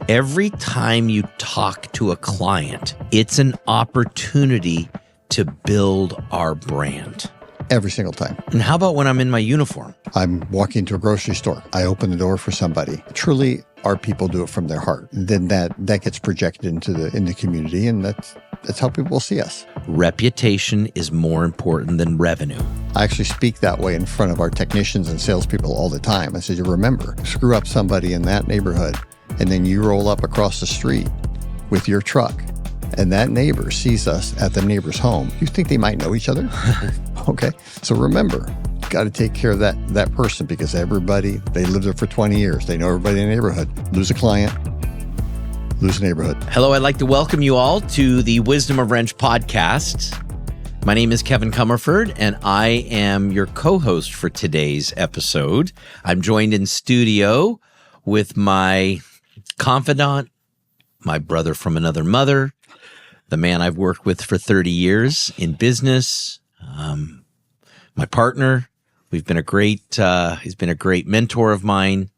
Every time you talk to a client, it's an opportunity to build our brand. Every single time. And how about when I'm in my uniform? I'm walking to a grocery store. I open the door for somebody. Truly, our people do it from their heart. Then that gets projected into the community, and that's how people will see us. Reputation is more important than revenue. I actually speak that way in front of our technicians and salespeople all the time. I said, you remember, screw up somebody in that neighborhood, and then you roll up across the street with your truck, and that neighbor sees us at the neighbor's home. You think they might know each other? Okay. So remember, you got to take care of that person, because everybody, they lived there for 20 years. They know everybody in the neighborhood. Lose a client, lose a neighborhood. Hello, I'd like to welcome you all to the Wisdom of Wrench podcast. My name is Kevin Comerford, and I am your co-host for today's episode. I'm joined in studio with my confidant, my brother from another mother, the man I've worked with for 30 years in business, my partner. He's been a great mentor of mine,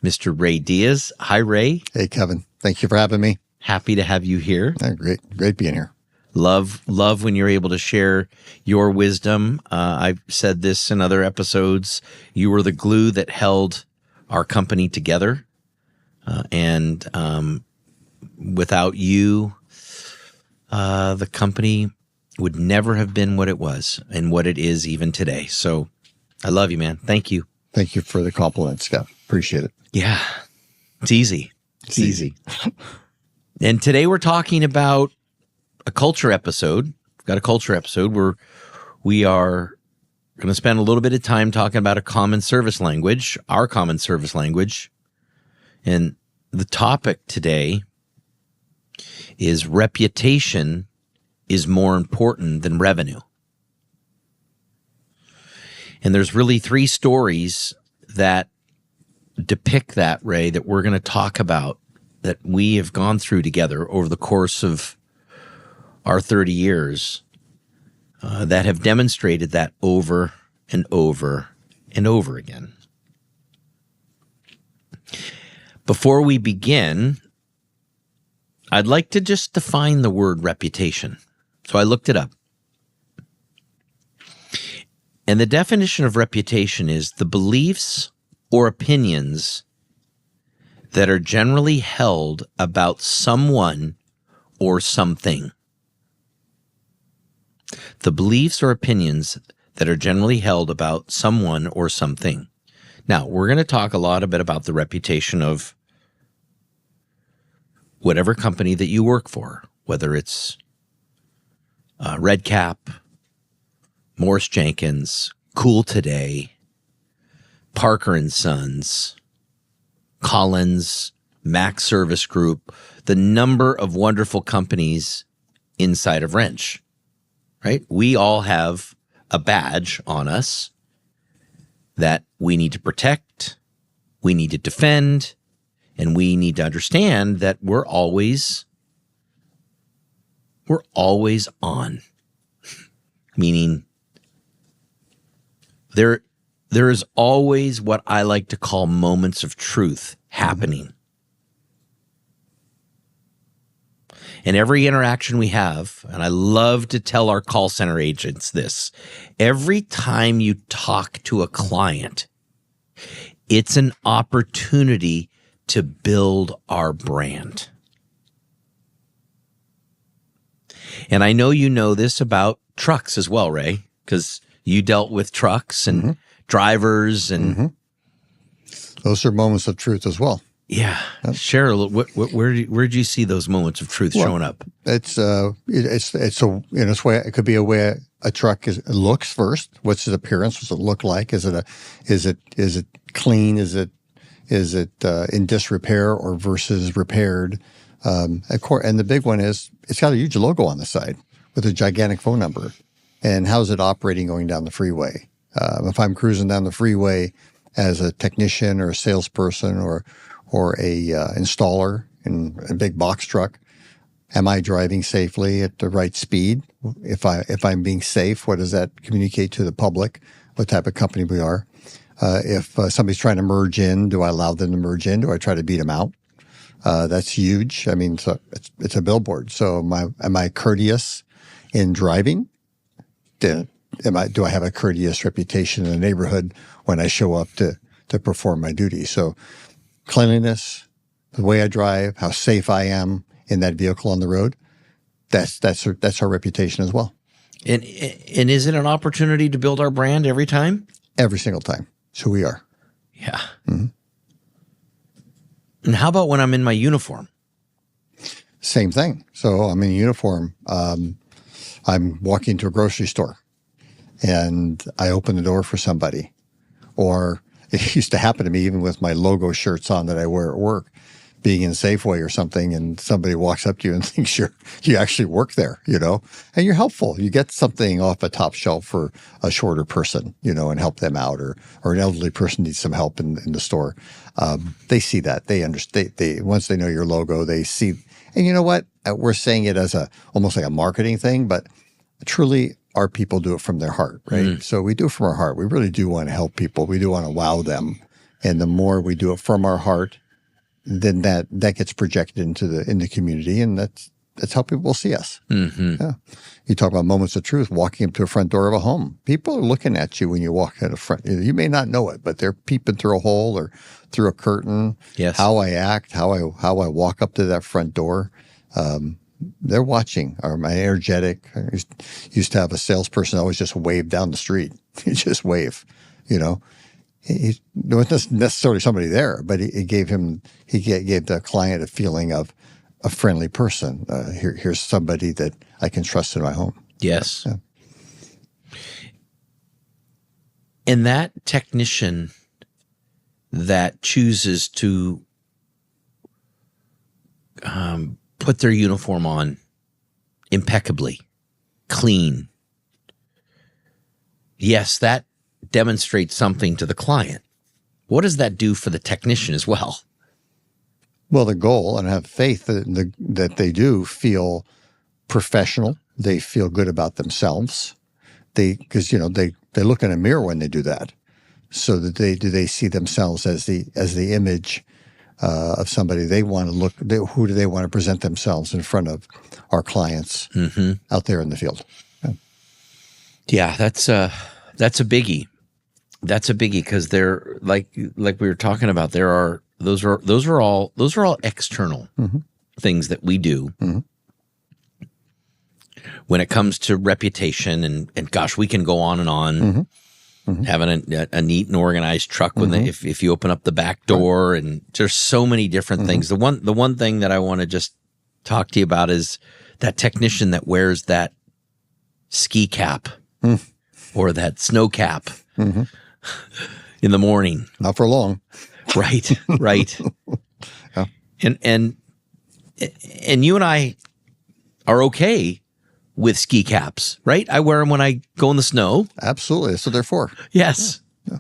Mr. Ray Diaz. Hi, Ray. Hey, Kevin. Thank you for having me. Happy to have you here. Great being here. Love when you're able to share your wisdom. I've said this in other episodes. You were the glue that held our company together. And without you, the company would never have been what it was and what it is even today. So I love you, man. Thank you. Thank you for the compliment, Scott. Appreciate it. Yeah. It's easy. It's easy. And today we're talking about a culture episode. We've got a culture episode where we are going to spend a little bit of time talking about a common service language, our common service language. And the topic today is reputation is more important than revenue. And there's really three stories that depict that, Ray, that we're going to talk about, that we have gone through together over the course of our 30 years, that have demonstrated that over and over and over again. Before we begin, I'd like to just define the word reputation. So I looked it up. And the definition of reputation is the beliefs or opinions that are generally held about someone or something. The beliefs or opinions that are generally held about someone or something. Now, we're going to talk a lot about the reputation of whatever company that you work for, whether it's Red Cap, Morris Jenkins, Cool Today, Parker & Sons, Collins, Mac Service Group, the number of wonderful companies inside of Wrench, right? We all have a badge on us that we need to protect, we need to defend, and we need to understand that we're always on. Meaning there is always what I like to call moments of truth happening. And every interaction we have, and I love to tell our call center agents this, every time you talk to a client, it's an opportunity to build our brand. And I know you know this about trucks as well, Ray, because you dealt with trucks and drivers and those are moments of truth as well. Yeah. Yep. Share a little. Where did you see those moments of truth showing up? It's in its way. It could be a way a truck looks first. What's its appearance? What's it look like? Is it clean? Is it in disrepair or versus repaired? And the big one is it's got a huge logo on the side with a gigantic phone number. And how's it operating going down the freeway? If I'm cruising down the freeway as a technician or a salesperson or a installer in a big box truck, am I driving safely at the right speed? If I'm being safe, what does that communicate to the public? What type of company we are? If somebody's trying to merge in, do I allow them to merge in? Do I try to beat them out? That's huge. I mean, so it's a billboard. So am I courteous in driving? Do I have a courteous reputation in the neighborhood when I show up to perform my duty? So cleanliness, the way I drive, how safe I am in that vehicle on the road, that's our reputation as well. And is it an opportunity to build our brand every time? Every single time. It's who we are. Yeah. And how about when I'm in my uniform? Same thing. So I'm in uniform. I'm walking to a grocery store and I open the door for somebody. Or it used to happen to me even with my logo shirts on that I wear at work, being in Safeway or something, and somebody walks up to you and thinks you actually work there, and you're helpful. You get something off a top shelf for a shorter person, and help them out, or an elderly person needs some help in the store. They see that. They understand. They once they know your logo, they see. And you know what? We're saying it as almost like a marketing thing, but truly our people do it from their heart, right? So we do it from our heart. We really do want to help people. We do want to wow them. And the more we do it from our heart, then that gets projected into the community, and that's how people see us. Yeah. You talk about moments of truth, walking up to a front door of a home. People are looking at you when you walk at a front. You may not know it, but they're peeping through a hole or through a curtain. Yes. How I act, how I walk up to that front door. They're watching. Am I energetic? I used to have a salesperson always just wave down the street. He just wave, There wasn't necessarily somebody there, but he gave the client a feeling of a friendly person. Here's somebody that I can trust in my home. Yes. Yeah. And that technician that chooses to put their uniform on impeccably, clean. Yes, that demonstrates something to the client. What does that do for the technician as well? Well, the goal, and I have faith that they do feel professional. They feel good about themselves. Because they look in a mirror when they do that, so that they see themselves as the image of somebody they want to look. Who do they want to present themselves in front of our clients out there in the field? Yeah, that's a biggie. That's a biggie because they're like we were talking about. Those are all external things that we do when it comes to reputation and gosh, we can go on and on. Having a neat and organized truck when if you open up the back door, and there's so many different things. The one thing that I want to just talk to you about is that technician that wears that ski cap or that snow cap in the morning. Not for long. Right. Yeah. And you and I are okay with ski caps, right? I wear them when I go in the snow. Absolutely. That's what they're for. Yes. Yeah.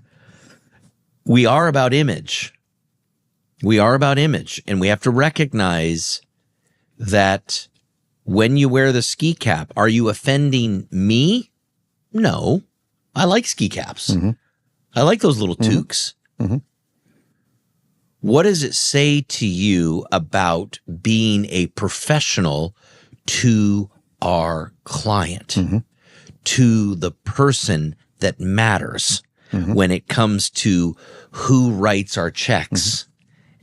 We are about image. And we have to recognize that when you wear the ski cap, are you offending me? No. I like ski caps. I like those little toques. What does it say to you about being a professional to our client, to the person that matters when it comes to who writes our checks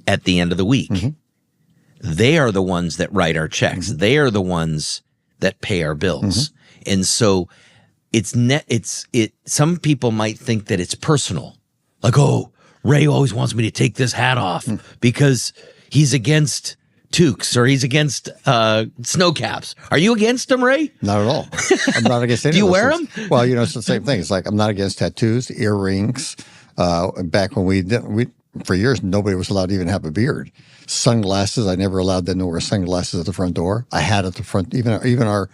at the end of the week? They are the ones that write our checks. They are the ones that pay our bills. And so some people might think that it's personal. Like, oh, Ray always wants me to take this hat off because he's against toques or he's against snow caps. Are you against them, Ray? Not at all. I'm not against any Do you of those wear things. them? Well, it's the same thing. It's like I'm not against tattoos, earrings. Back when we for years, nobody was allowed to even have a beard. Sunglasses, I never allowed them to wear sunglasses at the front door. I had at the front, even our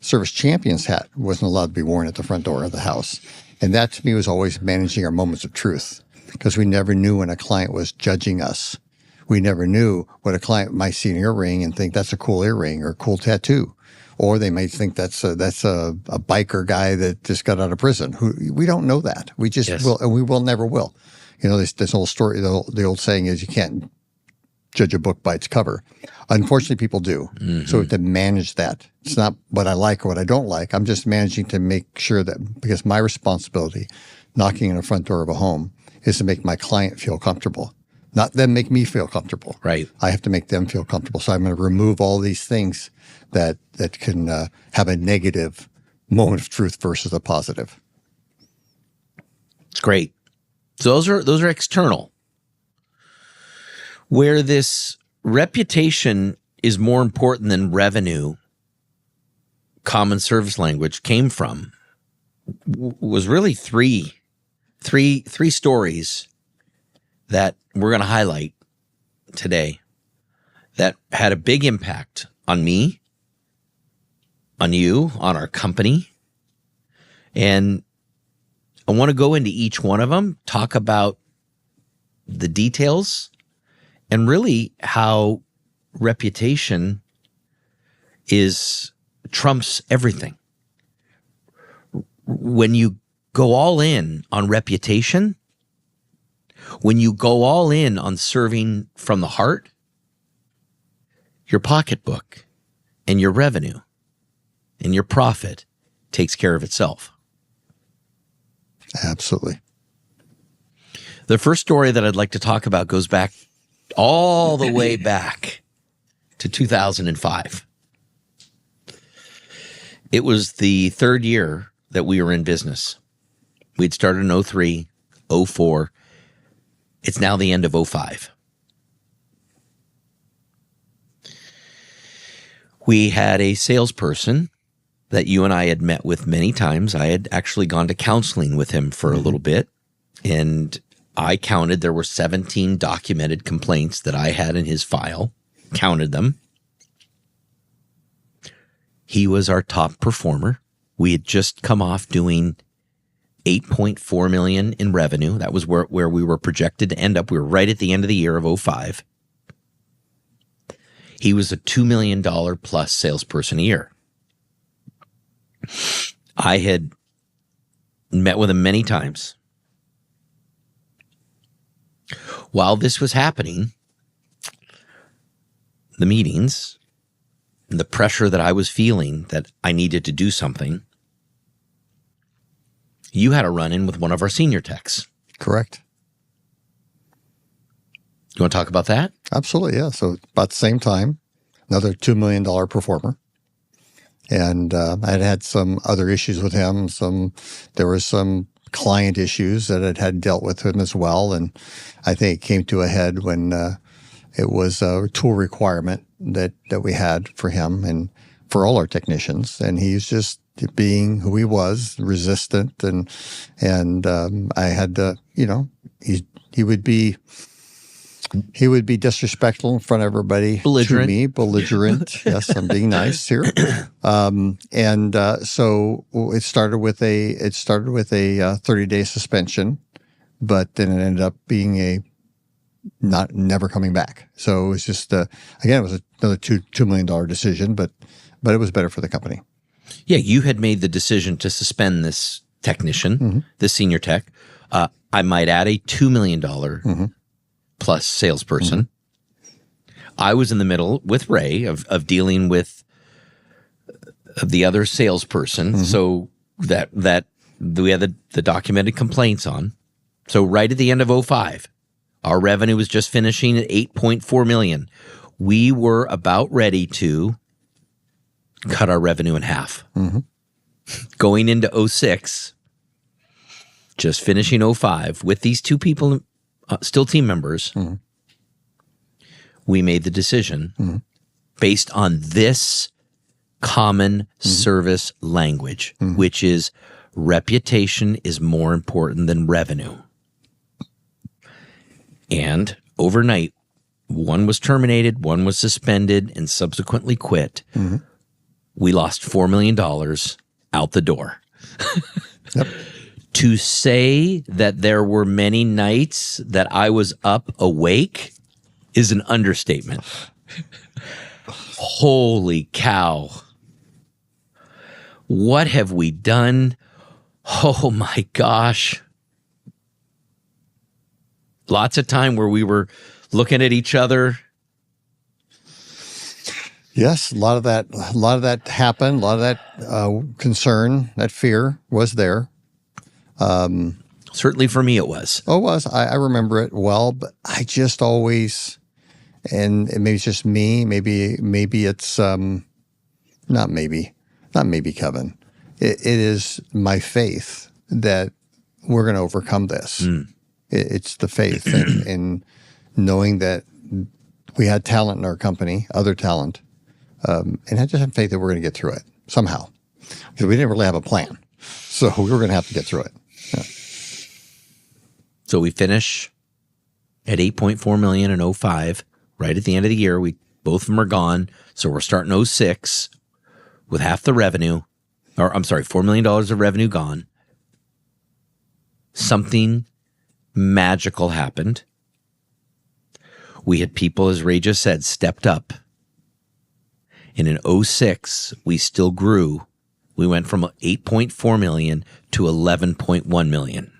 service champion's hat wasn't allowed to be worn at the front door of the house. And that to me was always managing our moments of truth, because we never knew when a client was judging us. We never knew what a client might see an earring and think that's a cool earring or a cool tattoo. Or they might think that's a biker guy that just got out of prison. We don't know that. We just will, and we will never will. This old story, the old saying is you can't judge a book by its cover. Unfortunately, people do. So we have to manage that. It's not what I like or what I don't like. I'm just managing to make sure that, because my responsibility, knocking on the front door of a home, is to make my client feel comfortable, not them make me feel comfortable. Right. I have to make them feel comfortable. So I'm going to remove all these things that can have a negative moment of truth versus a positive. It's great. So those are external. Where this reputation is more important than revenue, common service language came from was really three stories that we're going to highlight today that had a big impact on me, on you, on our company. And I want to go into each one of them, talk about the details, and really how reputation trumps everything. When you go all in on reputation, when you go all in on serving from the heart, your pocketbook and your revenue and your profit takes care of itself. Absolutely. The first story that I'd like to talk about goes back all the way back to 2005. It was the third year that we were in business. We'd started in 03, 04. It's now the end of 05. We had a salesperson that you and I had met with many times. I had actually gone to counseling with him for a little bit, and I counted there were 17 documented complaints that I had in his file, counted them. He was our top performer. We had just come off doing $8.4 million in revenue. That was where we were projected to end up. We were right at the end of the year of 05. He was a $2 million plus salesperson a year. I had met with him many times. While this was happening, the meetings and the pressure that I was feeling that I needed to do something, you had a run-in with one of our senior techs. Correct. You want to talk about that? Absolutely, yeah. So about the same time, another $2 million performer. And I had some other issues with him. There were some client issues that I had dealt with him as well. And I think it came to a head when it was a tool requirement that we had for him and for all our technicians. And he's just being who he was, resistant. And I had to, he would be disrespectful in front of everybody. Belligerent. To me, belligerent. Yes, I'm being nice here. So it started with a 30-day suspension, but then it ended up being never coming back. So it was just again, it was another $2 million decision, but it was better for the company. Yeah, you had made the decision to suspend this technician, this senior tech. I might add a $2 million plus salesperson. I was in the middle with Ray of dealing with the other salesperson. So that we had the documented complaints on. So right at the end of 05, our revenue was just finishing at $8.4 million. We were about ready to cut our revenue in half. Going into 06, just finishing 05 with these two people still team members, we made the decision based on this common service language, which is reputation is more important than revenue. And overnight, one was terminated, one was suspended, and subsequently quit. We lost $4 million out the door. Yep. To say that there were many nights that I was up awake is an understatement. Holy cow. What have we done? Oh my gosh. Lots of time where we were looking at each other Yes, a lot of that happened. A lot of that concern, that fear was there. Certainly for me, it was. Oh, it was. I remember it well, but I just always, and maybe it's just me. Maybe it's not maybe Kevin. It is my faith that we're going to overcome this. It's the faith in knowing that we had talent in our company, other talent, and I just had faith that we're going to get through it somehow, because we didn't really have a plan, so we were going to have to get through it. Yeah. So we finish at 8.4 million in 05. Right at the end of the year, both of them are gone. So we're starting 06 with half the revenue, or I'm sorry, $4 million of revenue gone. Something magical happened. We had people, as Ray just said, stepped up. And in 06, we still grew. We went from 8.4 million to 11.1 million.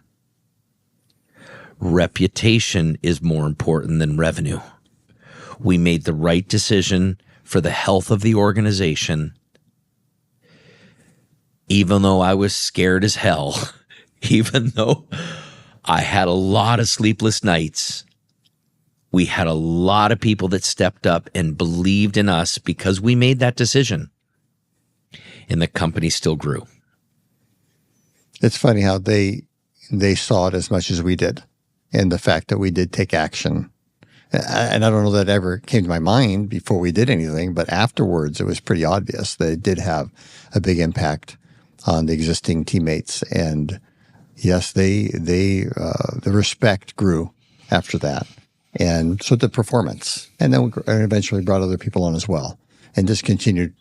Reputation is more important than revenue. We made the right decision for the health of the organization. Even though I was scared as hell, even though I had a lot of sleepless nights, we had a lot of people that stepped up and believed in us because we made that decision. And the company still grew. It's funny how they saw it as much as we did, and the fact that we did take action. And I don't know that ever came to my mind before we did anything, but afterwards it was pretty obvious that it did have a big impact on the existing teammates. And yes, the respect grew after that. And so the performance, and then we eventually brought other people on as well, and just continued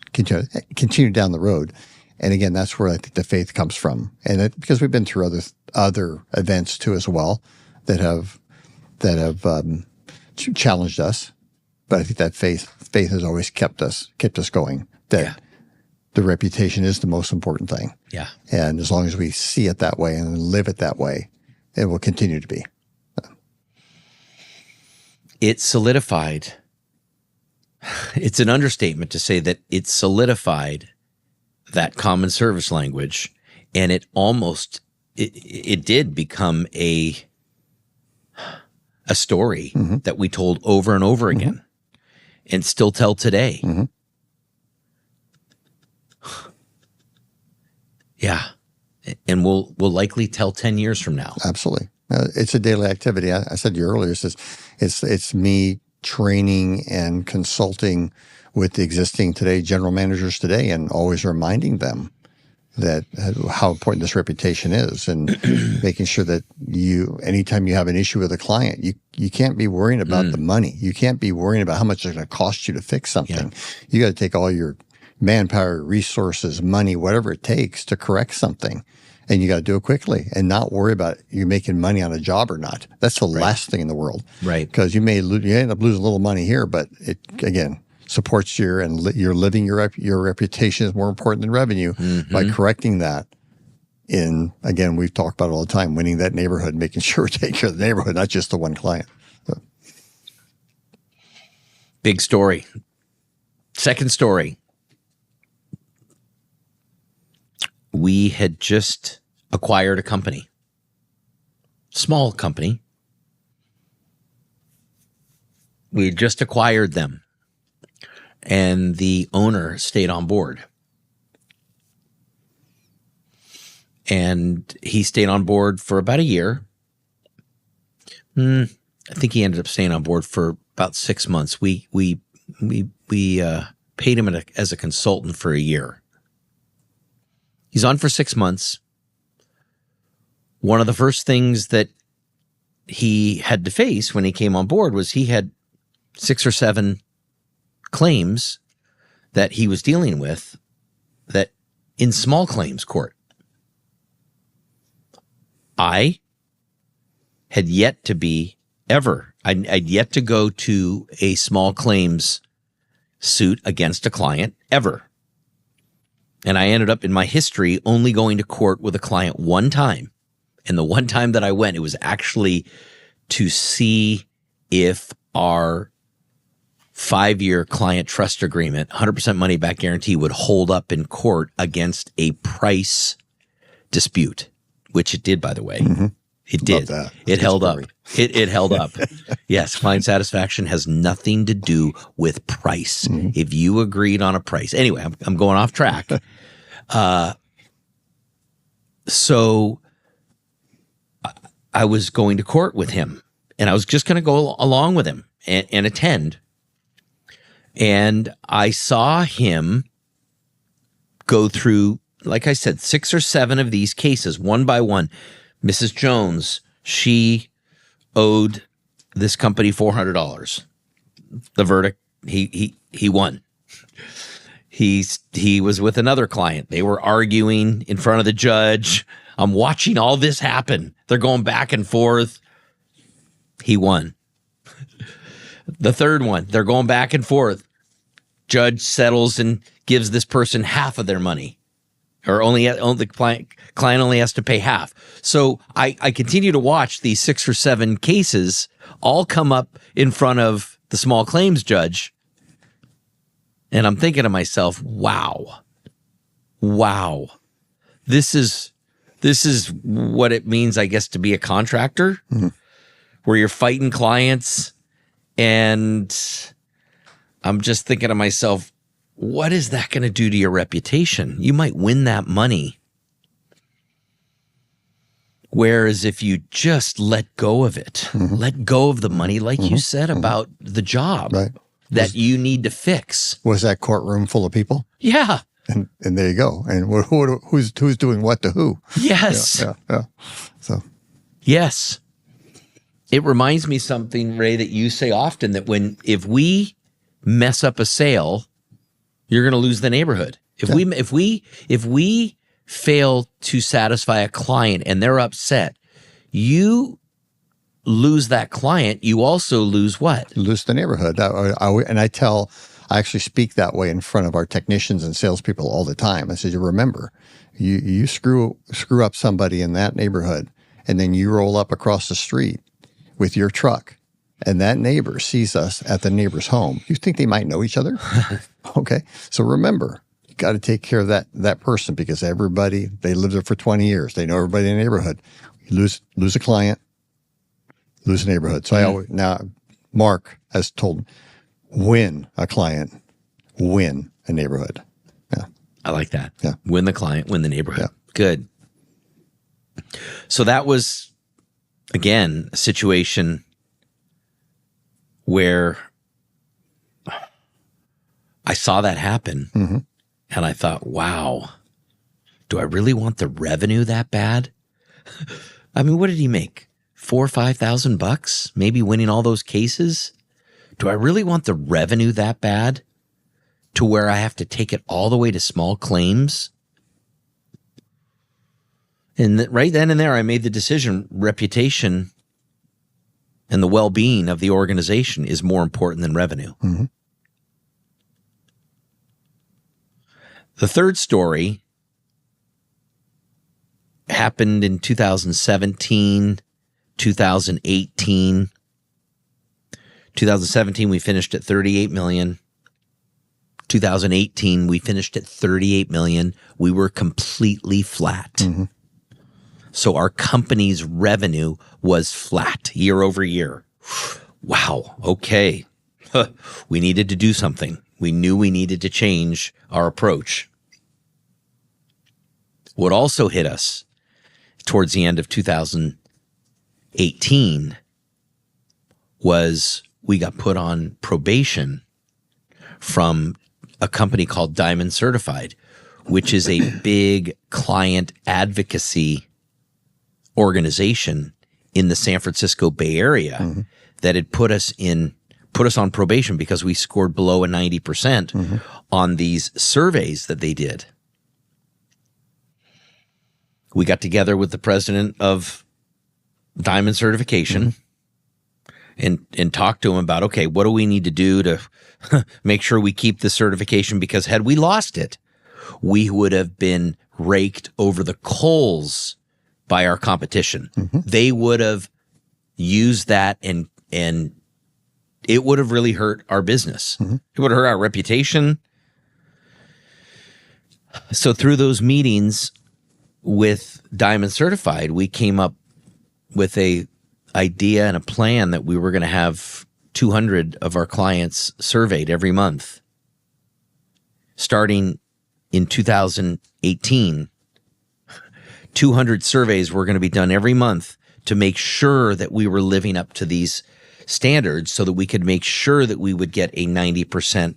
down the road. And again, that's where I think the faith comes from, and because we've been through other events too as well that have challenged us. But I think that faith has always kept us going. That the reputation is the most important thing. Yeah, and as long as we see it that way and live it that way, it will continue to be. It solidified. It's an understatement to say that it solidified that common service language, and it did become a story that we told over and over again, and still tell today. Yeah, and we'll likely tell 10 years from now. Absolutely. It's a daily activity. I said to you earlier, it's me training and consulting with the existing general managers today, and always reminding them that how important this reputation is, and making sure that anytime you have an issue with a client, you can't be worrying about the money. You can't be worrying about how much it's going to cost you to fix something. Yeah. You got to take all your manpower, resources, money, whatever it takes to correct something. And you got to do it quickly and not worry about you making money on a job or not. That's the last thing in the world. Right. Because you end up losing a little money here, but it, again, supports you're living your reputation is more important than revenue by correcting that. Again, we've talked about it all the time, winning that neighborhood, making sure we take care of the neighborhood, not just the one client. So. Big story. Second story. We had just acquired a company, small company. We had just acquired them, and the owner stayed on board. And he stayed on board for about a year. I think he ended up staying on board for about 6 months. We paid him as a consultant for a year. He's on for 6 months. One of the first things that he had to face when he came on board was he had 6 or 7 claims that he was dealing with that in small claims court. I had yet to be I'd yet to go to a small claims suit against a client ever. And I ended up in my history only going to court with a client one time. And the one time that I went, it was actually to see if our 5-year client trust agreement, 100% money back guarantee would hold up in court against a price dispute, which it did, by the way. Mm-hmm. It did. That. It held up. It held up. Yes, client satisfaction has nothing to do with price. Mm-hmm. If you agreed on a price. Anyway, I'm going off track. So I was going to court with him, and I was just going to go along with him and attend. And I saw him go through, like I said, 6 or 7 of these cases, one by one. Mrs. Jones, she owed this company $400. The verdict, he won. He was with another client. They were arguing in front of the judge. I'm watching all this happen. They're going back and forth. He won. The third one, they're going back and forth. Judge settles and gives this person half of their money, or the client only has to pay half. So I continue to watch these 6 or 7 cases all come up in front of the small claims judge, and I'm thinking to myself, wow, this is what it means, I guess, to be a contractor, where you're fighting clients. And I'm just thinking to myself, what is that going to do to your reputation? You might win that money. Whereas if you just let go of it, let go of the money, like you said about the job that you need to fix. Was that courtroom full of people? Yeah. And there you go. And who's doing what to who? Yes. Yeah. So. Yes. It reminds me something, Ray, that you say often, that if we mess up a sale, you're going to lose the neighborhood. If we fail to satisfy a client and they're upset, you lose that client. You also lose what? You lose the neighborhood. I actually speak that way in front of our technicians and salespeople all the time. I said, you remember, you screw up somebody in that neighborhood, and then you roll up across the street with your truck, and that neighbor sees us at the neighbor's home. You think they might know each other? Okay. So remember, you got to take care of that person, because they lived there for 20 years. They know everybody in the neighborhood. You lose a client, lose a neighborhood. So Mark has told me, win a client, win a neighborhood. Yeah. I like that. Yeah. Win the client, win the neighborhood. Yeah. Good. So that was, again, a situation where I saw that happen, and I thought, wow, do I really want the revenue that bad? I mean, what did he make? $4,000 or $5,000, maybe winning all those cases? Do I really want the revenue that bad to where I have to take it all the way to small claims? And right then and there, I made the decision, reputation and the well-being of the organization is more important than revenue. The third story happened in 2017, 2018. 2017, we finished at 38 million. 2018, we finished at 38 million. We were completely flat. So our company's revenue was flat year over year. Wow. Okay. We needed to do something. We knew we needed to change our approach. What also hit us towards the end of 2018 was we got put on probation from a company called Diamond Certified, which is a big client advocacy organization in the San Francisco Bay Area that had put us on probation because we scored below a 90% on these surveys that they did. We got together with the president of Diamond Certification and talked to him about, okay, what do we need to do to make sure we keep the certification? Because had we lost it, we would have been raked over the coals by our competition. They would have used that and it would have really hurt our business. Mm-hmm. It would have hurt our reputation. So through those meetings with Diamond Certified, we came up with a idea and a plan that we were going to have 200 of our clients surveyed every month. Starting in 2018, 200 surveys were going to be done every month to make sure that we were living up to these standards so that we could make sure that we would get a 90%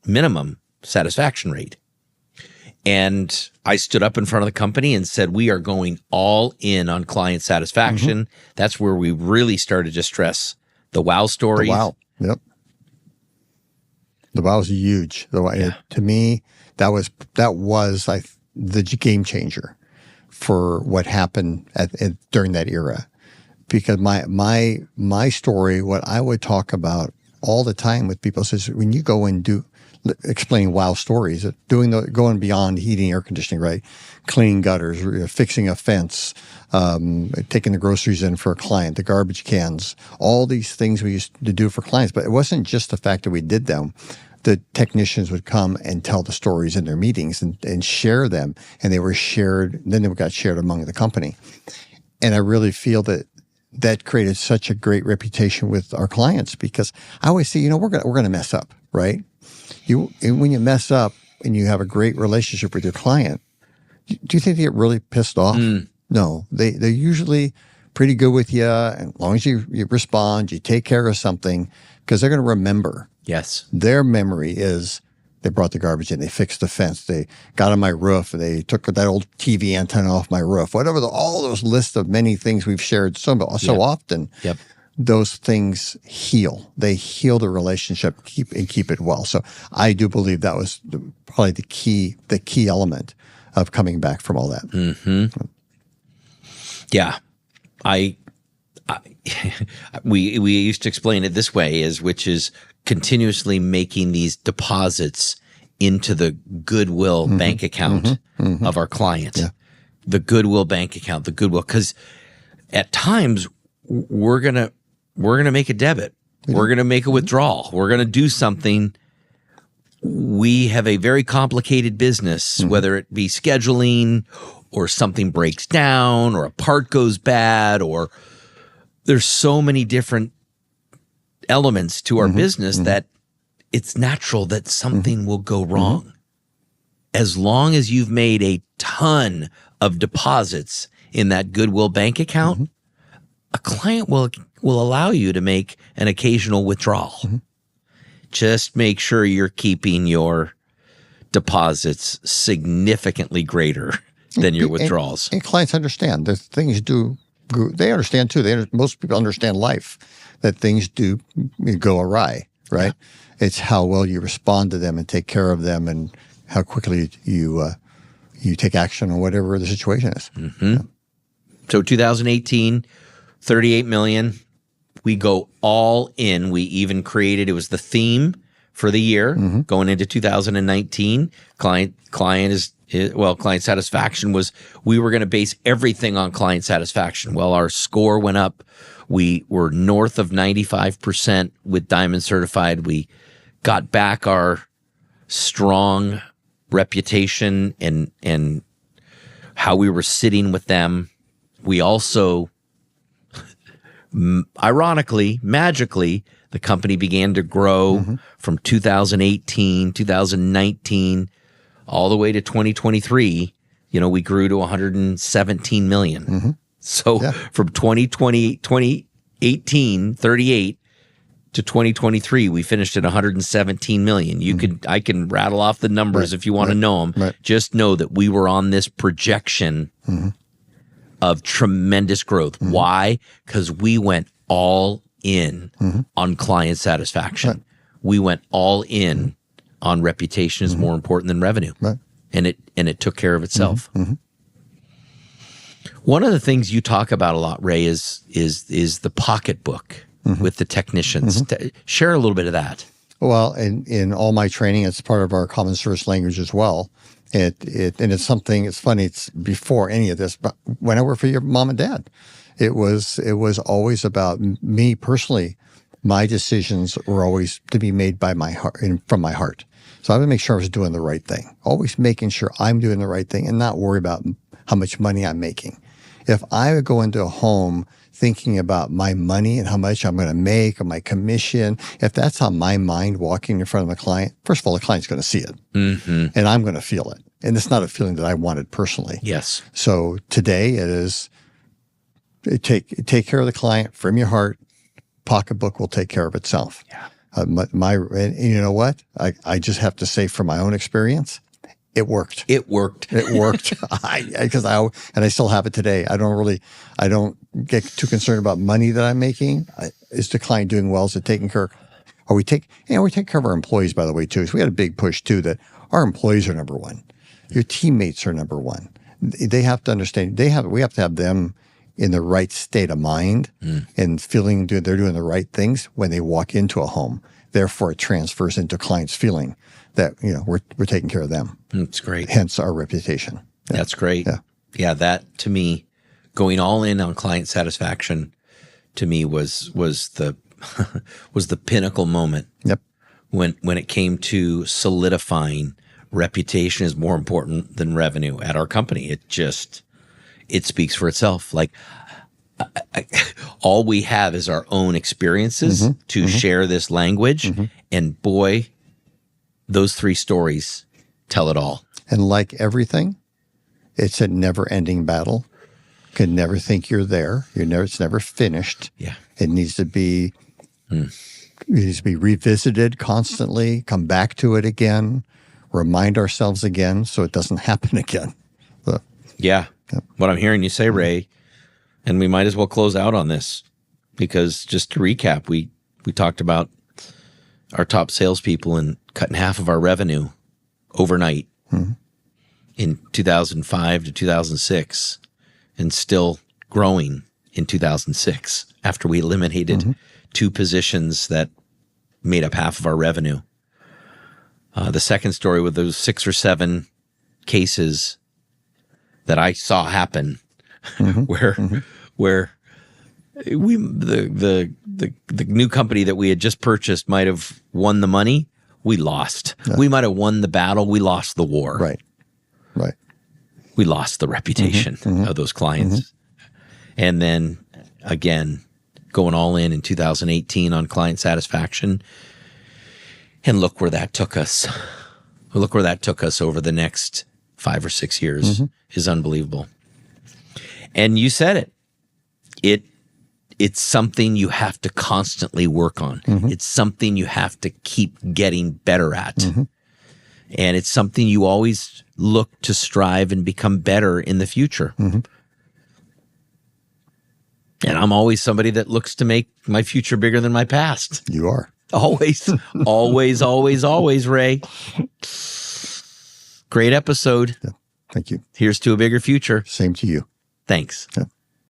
minimum satisfaction rate. And I stood up in front of the company and said, we are going all in on client satisfaction. Mm-hmm. That's where we really started to stress the wow stories. The wow. Yep. The wow is huge. To me, that was the game changer for what happened during that era. Because my story, what I would talk about all the time with people is when you go and explaining wow stories, going beyond heating, air conditioning, right? Cleaning gutters, fixing a fence, taking the groceries in for a client, the garbage cans, all these things we used to do for clients. But it wasn't just the fact that we did them. The technicians would come and tell the stories in their meetings and share them, and they were shared. Then they got shared among the company. And I really feel that created such a great reputation with our clients, because I always say, we're gonna mess up, right? When you mess up and you have a great relationship with your client, do you think they get really pissed off? No, they're usually pretty good with you, and as long as you respond, you take care of something, because they're going to remember. Yes, their memory is they brought the garbage in, they fixed the fence, they got on my roof, they took that old TV antenna off my roof. Whatever all those lists of many things we've shared so often. Yep. Those things heal. They heal the relationship, keep it well. So I do believe that was probably the key element of coming back from all that. Mm-hmm. Yeah, we used to explain it this way, which is continuously making these deposits into the Goodwill bank account of our client. Yeah. The Goodwill bank account, because at times we're gonna make a debit. We're going to make a withdrawal. We're going to do something. We have a very complicated business, whether it be scheduling or something breaks down or a part goes bad, or there's so many different elements to our business that it's natural that something will go wrong. As long as you've made a ton of deposits in that Goodwill bank account, a client will allow you to make an occasional withdrawal. Just make sure you're keeping your deposits significantly greater than your withdrawals. And clients understand that things do. They understand too. Most people understand life, that things do go awry, right? Yeah. It's how well you respond to them and take care of them, and how quickly you take action on whatever the situation is. Yeah. So 2018. 38 million. We go all in. We even created, it was the theme for the year going into 2019. Client satisfaction was, we were going to base everything on client satisfaction. Well, our score went up. We were north of 95% with Diamond Certified. We got back our strong reputation and how we were sitting with them. We also, ironically, magically, the company began to grow from 2018, 2019, all the way to 2023. We grew to 117 million. So from 2018, 38 to 2023, we finished at 117 million. I can rattle off the numbers if you want to know them. Right. Just know that we were on this projection of tremendous growth. Why? Because we went all in on client satisfaction. Right. We went all in on reputation is more important than revenue. Right. And it took care of itself. One of the things you talk about a lot, Ray, is the Pocketbook with the technicians. Share a little bit of that. Well, in all my training, it's part of our common service language as well. And it's something. It's funny. It's before any of this, but when I worked for your mom and dad, it was always about me personally My decisions were always to be made by my heart and from my heart. So I would make sure I was doing the right thing, always making sure I'm doing the right thing and not worry about how much money I'm making. If I would go into a home thinking about my money and how much I'm going to make or my commission, if that's on my mind walking in front of a client, first of all, the client's going to see it and I'm going to feel it. And it's not a feeling that I wanted personally. Yes. So today it is take care of the client from your heart. Pocketbook will take care of itself. Yeah. And you know what? I just have to say from my own experience, it worked. It worked. It worked. And I still have it today. I don't get too concerned about money that I'm making. Is the client doing well? Is it taking care? We take care of our employees, by the way, too. So we had a big push too that our employees are number one. Your teammates are number one. They have to understand. We have to have them in the right state of mind and feeling they're doing the right things when they walk into a home. Therefore, it transfers into clients' feeling that we're taking care of them. That's great. Hence our reputation. Yeah. That's great. Yeah. Yeah, that to me, going all in on client satisfaction, to me was the was the pinnacle moment. Yep. When it came to solidifying reputation is more important than revenue at our company. It speaks for itself. Like all we have is our own experiences to share this language. And boy, those 3 stories tell it all. And like everything, it's a never-ending battle. You can never think you're there. It's never finished. Yeah. It needs to be revisited constantly, come back to it again, remind ourselves again so it doesn't happen again. Yeah. What I'm hearing you say, Ray, and we might as well close out on this because just to recap, we talked about our top salespeople and cutting half of our revenue overnight in 2005 to 2006 and still growing in 2006 after we eliminated 2 positions that made up half of our revenue. The second story with those 6 or 7 cases that I saw happen, where the new company that we had just purchased might have won the money, we lost. We might have won the battle, we lost the war. Right. We lost the reputation of those clients. And then again, going all in 2018 on client satisfaction, and look where that took us. Look where that took us over the next 5 or 6 years is unbelievable. And you said it. It's something you have to constantly work on. It's something you have to keep getting better at. And it's something you always look to strive and become better in the future. And I'm always somebody that looks to make my future bigger than my past. You are. Always, always, always, always, Ray. Great episode. Yeah. Thank you. Here's to a bigger future. Same to you. Thanks. Yeah.